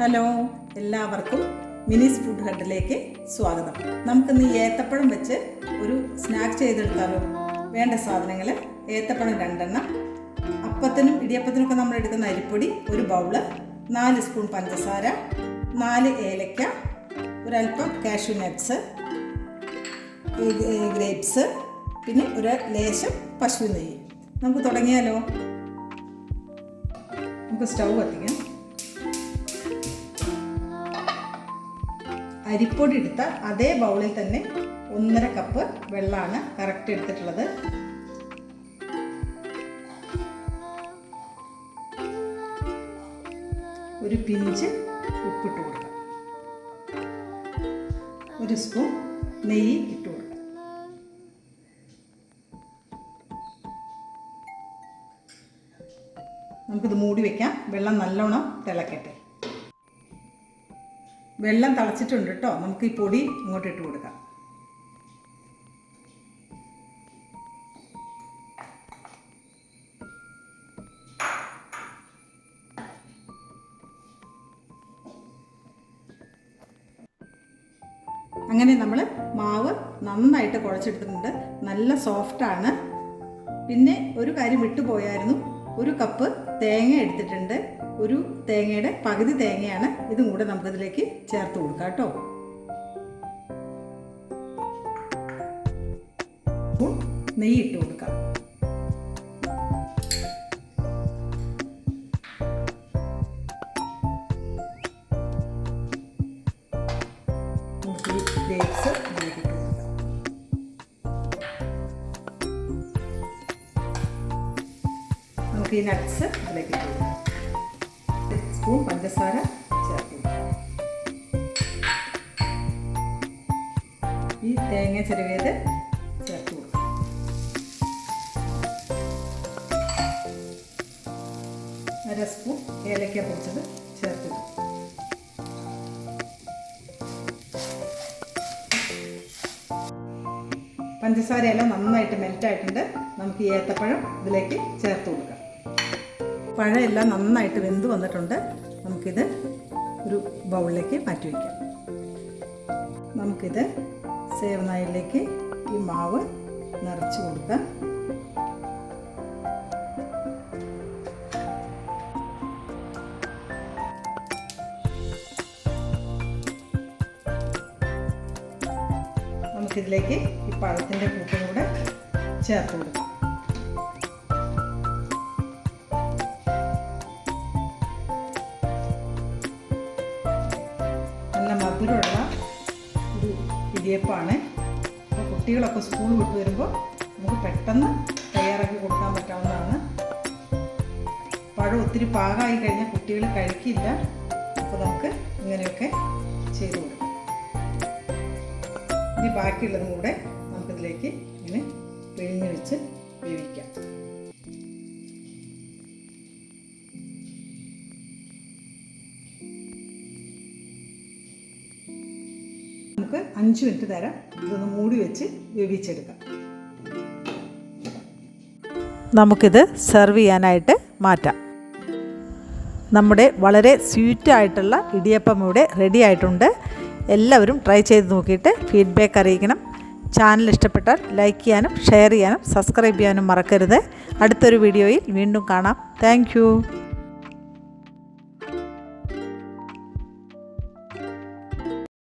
Hello, എല്ലാവർക്കും മിനീസ് food ഹട്ടിലേക്ക് സ്വാഗതം. നമുക്കിന്ന് ഏത്തപ്പഴം വെച്ച് ഒരു സ്നാക്ക് ചെയ്തെടുത്താലോ? വേണ്ട സാധനങ്ങൾ: ഏത്തപ്പഴം 2 എണ്ണം, അപ്പത്തിനും ഇടിയപ്പത്തിനൊക്കെ നമ്മൾ എടുക്കുന്ന അരിപ്പൊടി 1 ബൗള്, 4 സ്പൂൺ പഞ്ചസാര, 4 ഏലക്ക, ഒരൽപ്പം കാഷ്യൂ നട്ട്സ്, ഗ്രേപ്സ്, പിന്നെ ഒരു ലേശം പശു നെയ്യ്. നമുക്ക് തുടങ്ങിയാലോ? നമുക്ക് സ്റ്റൗ കത്തിക്കാം. അരിപ്പൊടി എടുത്ത അതേ ബൗളിൽ തന്നെ 1.5 കപ്പ് വെള്ളമാണ് കറക്റ്റ് എടുത്തിട്ടുള്ളത്. ഒരു പിഞ്ച് ഉപ്പിട്ട് കൊടുക്കാം. 1 സ്പൂൺ നെയ്യ് ഇട്ട് കൊടുക്കാം. നമുക്കിത് മൂടി വയ്ക്കാം. വെള്ളം നല്ലോണം തിളക്കട്ടെ. വെള്ളം തിളച്ചിട്ടുണ്ട് കേട്ടോ. നമുക്ക് ഈ പൊടി ഇങ്ങോട്ട് ഇട്ട് കൊടുക്കാം. അങ്ങനെ നമ്മൾ മാവ് നന്നായിട്ട് കുഴച്ചെടുത്തിട്ടുണ്ട്. നല്ല സോഫ്റ്റാണ്. പിന്നെ ഒരു കാര്യം വിട്ടുപോയായിരുന്നു, 1 കപ്പ് തേങ്ങ എടുത്തിട്ടുണ്ട്. ഒരു തേങ്ങയുടെ പകുതി തേങ്ങയാണ്. ഇതും കൂടെ നമുക്കതിലേക്ക് ചേർത്ത് കൊടുക്കാം കേട്ടോ. നെയ്യ് ഇട്ട് കൊടുക്കാം. ഗ്രേപ്സ് ഇതിലേക്ക് ഇട്ട് കൊടുക്കാം. നമുക്ക് ഈ നട്ട്സ് ഇതിലേക്ക് ഇട്ട് കൊടുക്കാം. സ്പൂൺ പഞ്ചസാര ചേർത്ത് കൊടുക്കാം. ഈ തേങ്ങ ചിരവിയത് ചേർത്ത് കൊടുക്കാം. അര സ്പൂൺ ഏലക്ക പൊടിച്ചത് ചേർത്ത് കൊടുക്കാം. പഞ്ചസാരയെല്ലാം നന്നായിട്ട് മെൽറ്റായിട്ടുണ്ട്. നമുക്ക് ഈ ഏത്തപ്പഴം ഇതിലേക്ക് ചേർത്ത് കൊടുക്കാം. പഴമെല്ലാം നന്നായിട്ട് വെന്ത് വന്നിട്ടുണ്ട്. നമുക്കിത് ഒരു ബൗളിലേക്ക് മാറ്റി വയ്ക്കാം. നമുക്കിത് സേവനായിലേക്ക് ഈ മാവ് നിറച്ച് കൊടുക്കാം. നമുക്കിതിലേക്ക് ഈ പഴത്തിൻ്റെ കൂട്ടും കൂടെ ചേർത്ത് കൊടുക്കാം. നല്ല മധുരമുള്ള ഒരു ഇടിയപ്പമാണ്. അപ്പോൾ കുട്ടികളൊക്കെ സ്കൂൾ വിട്ട് വരുമ്പോൾ നമുക്ക് പെട്ടെന്ന് തയ്യാറാക്കി കൊടുക്കാൻ പറ്റാവുന്നതാണ്. പഴം ഒത്തിരി പാകമായി കഴിഞ്ഞാൽ കുട്ടികൾ കഴിക്കില്ല. അപ്പോൾ നമുക്ക് ഇങ്ങനെയൊക്കെ ചെയ്ത് കൊടുക്കാം. ഇനി ബാക്കിയുള്ളതും കൂടെ നമുക്കിതിലേക്ക് ഇങ്ങനെ പിഴിഞ്ഞ് വെച്ച് വേവിക്കാം. നമുക്ക് 5 മിനിറ്റ് നേരം ഇതൊന്ന് മൂടി വെച്ച് വേവിച്ചെടുക്കാം. നമുക്കിത് സെർവ് ചെയ്യാനായിട്ട് മാറ്റാം. നമ്മുടെ വളരെ സ്വീറ്റായിട്ടുള്ള ഇടിയപ്പം ഇവിടെ റെഡി ആയിട്ടുണ്ട്. എല്ലാവരും ട്രൈ ചെയ്ത് നോക്കിയിട്ട് ഫീഡ്ബാക്ക് അറിയിക്കണം. ചാനൽ ഇഷ്ടപ്പെട്ടാൽ ലൈക്ക് ചെയ്യാനും ഷെയർ ചെയ്യാനും സബ്സ്ക്രൈബ് ചെയ്യാനും മറക്കരുത്. അടുത്തൊരു വീഡിയോയിൽ വീണ്ടും കാണാം. താങ്ക്